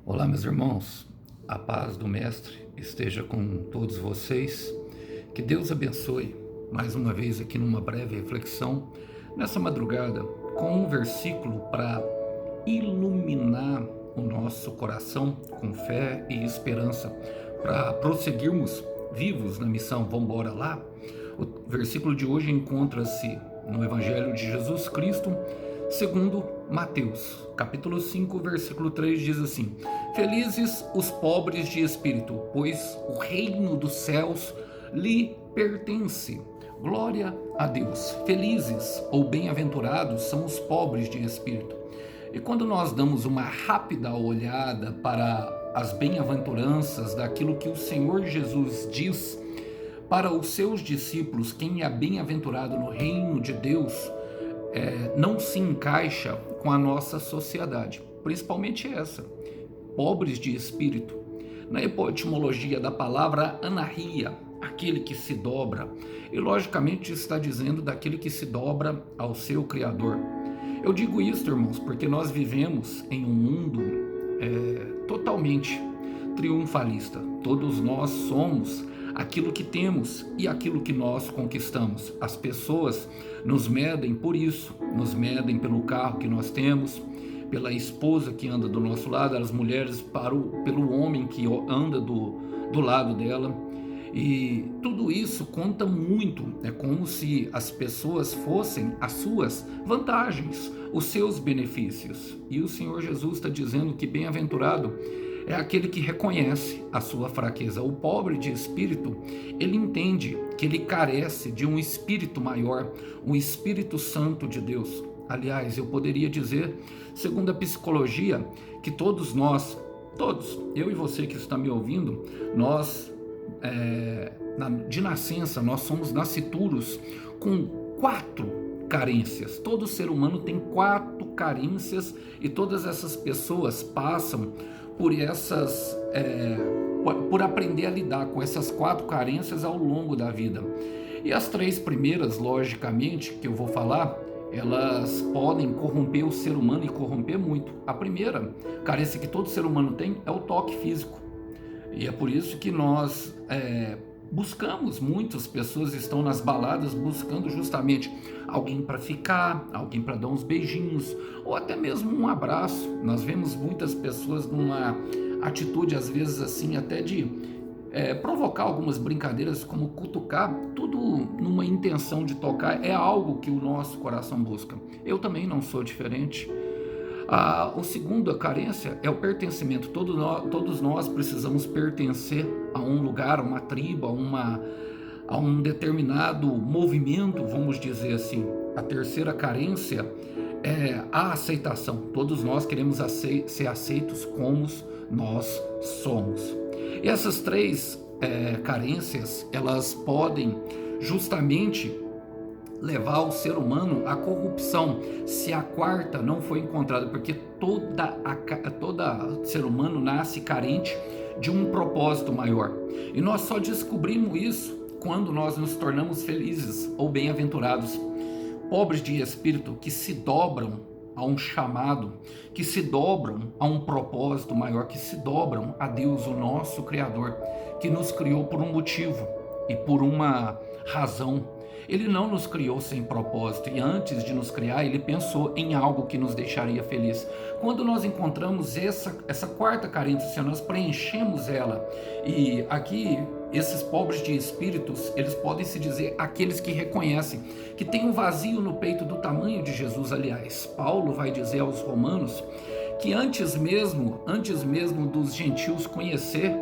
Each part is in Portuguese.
Olá, meus irmãos, a paz do Mestre esteja com todos vocês, que Deus abençoe mais uma vez aqui numa breve reflexão, nessa madrugada, com um versículo para iluminar o nosso coração com fé e esperança, para prosseguirmos vivos na missão. Vamos embora lá? O versículo de hoje encontra-se no Evangelho de Jesus Cristo, segundo Mateus, capítulo 5, versículo 3, diz assim: Felizes os pobres de espírito, pois o reino dos céus lhe pertence. Glória a Deus. Felizes ou bem-aventurados são os pobres de espírito. E quando nós damos uma rápida olhada para as bem-aventuranças daquilo que o Senhor Jesus diz para os seus discípulos, quem é bem-aventurado no reino de Deus, não se encaixa com a nossa sociedade, principalmente essa, pobres de espírito. Na etimologia da palavra anarria, aquele que se dobra, e logicamente está dizendo daquele que se dobra ao seu Criador. Eu digo isso, irmãos, porque nós vivemos em um mundo totalmente triunfalista. Todos nós somos aquilo que temos e aquilo que nós conquistamos. As pessoas nos medem por isso, nos medem pelo carro que nós temos, pela esposa que anda do nosso lado, as mulheres pelo homem que anda do lado dela. E tudo isso conta muito. É como se as pessoas fossem as suas vantagens, os seus benefícios. E o Senhor Jesus está dizendo que bem-aventurado é aquele que reconhece a sua fraqueza. O pobre de espírito, ele entende que ele carece de um espírito maior, um Espírito Santo de Deus. Aliás, eu poderia dizer, segundo a psicologia, que todos nós, eu e você que está me ouvindo, nós, de nascença, nós somos nascituros com 4 carências. Todo ser humano tem 4 carências e todas essas pessoas passam por aprender a lidar com essas 4 carências ao longo da vida. E as 3 primeiras, logicamente, que eu vou falar, elas podem corromper o ser humano e corromper muito. A primeira carência que todo ser humano tem é o toque físico. E é por isso que nós buscamos, muitas pessoas estão nas baladas buscando justamente alguém para ficar, alguém para dar uns beijinhos, ou até mesmo um abraço. Nós vemos muitas pessoas numa atitude, às vezes assim, até de provocar algumas brincadeiras, como cutucar, tudo numa intenção de tocar. É algo que o nosso coração busca. Eu também não sou diferente. O segundo, a carência, é o pertencimento. Todos nós precisamos pertencer a um lugar, a uma tribo, a um determinado movimento, vamos dizer assim. A terceira carência é a aceitação. Todos nós queremos ser aceitos como nós somos. E essas 3 carências, elas podem justamente levar o ser humano à corrupção, se a 4ª não foi encontrada, porque todo ser humano nasce carente de um propósito maior. E nós só descobrimos isso quando nós nos tornamos felizes ou bem-aventurados. Pobres de espírito que se dobram a um chamado, que se dobram a um propósito maior, que se dobram a Deus, o nosso Criador, que nos criou por um motivo e por uma razão. Ele não nos criou sem propósito, e antes de nos criar, ele pensou em algo que nos deixaria feliz. Quando nós encontramos essa 4ª carência, nós preenchemos ela, e aqui esses pobres de espíritos, eles podem se dizer aqueles que reconhecem que tem um vazio no peito do tamanho de Jesus. Aliás, Paulo vai dizer aos romanos que antes mesmo dos gentios conhecer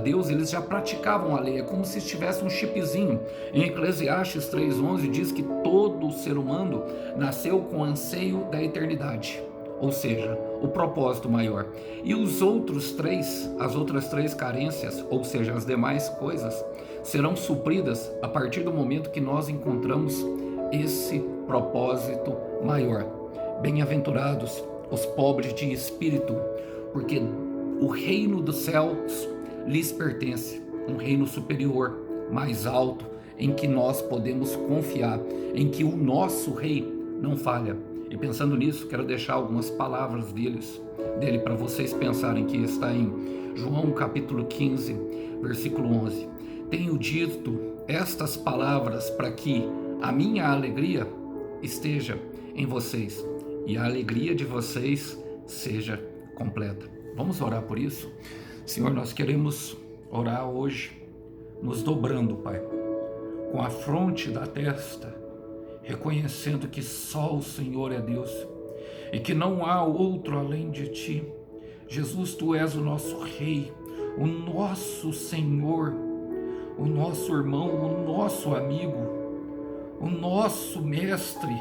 Deus, eles já praticavam a lei. É como se estivesse um chipzinho. Em Eclesiastes 3:11 diz que todo ser humano nasceu com anseio da eternidade, ou seja, o propósito maior. E as outras 3 carências, ou seja, as demais coisas, serão supridas a partir do momento que nós encontramos esse propósito maior. Bem-aventurados os pobres de espírito, porque o reino dos céus lhes pertence, um reino superior, mais alto, em que nós podemos confiar, em que o nosso rei não falha. E pensando nisso, quero deixar algumas palavras deles dele para vocês pensarem, que está em João capítulo 15, versículo 11. Tenho dito estas palavras para que a minha alegria esteja em vocês e a alegria de vocês seja completa. Vamos orar por isso? Senhor, nós queremos orar hoje, nos dobrando, Pai, com a fronte da testa, reconhecendo que só o Senhor é Deus e que não há outro além de Ti. Jesus, Tu és o nosso Rei, o nosso Senhor, o nosso irmão, o nosso amigo, o nosso Mestre.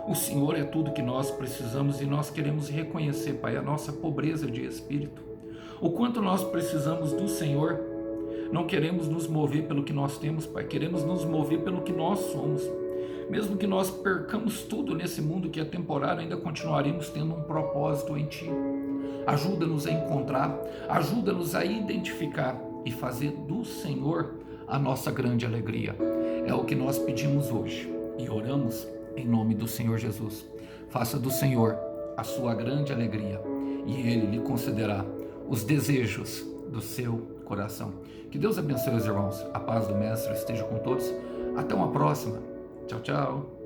O Senhor é tudo que nós precisamos e nós queremos reconhecer, Pai, a nossa pobreza de espírito, o quanto nós precisamos do Senhor. Não queremos nos mover pelo que nós temos, Pai, queremos nos mover pelo que nós somos. Mesmo que nós percamos tudo nesse mundo que é temporário, ainda continuaremos tendo um propósito em Ti. Ajuda-nos a encontrar, ajuda-nos a identificar e fazer do Senhor a nossa grande alegria. É o que nós pedimos hoje e oramos em nome do Senhor Jesus. Faça do Senhor a sua grande alegria e Ele lhe concederá os desejos do seu coração. Que Deus abençoe os irmãos. A paz do Mestre esteja com todos. Até uma próxima. Tchau, tchau.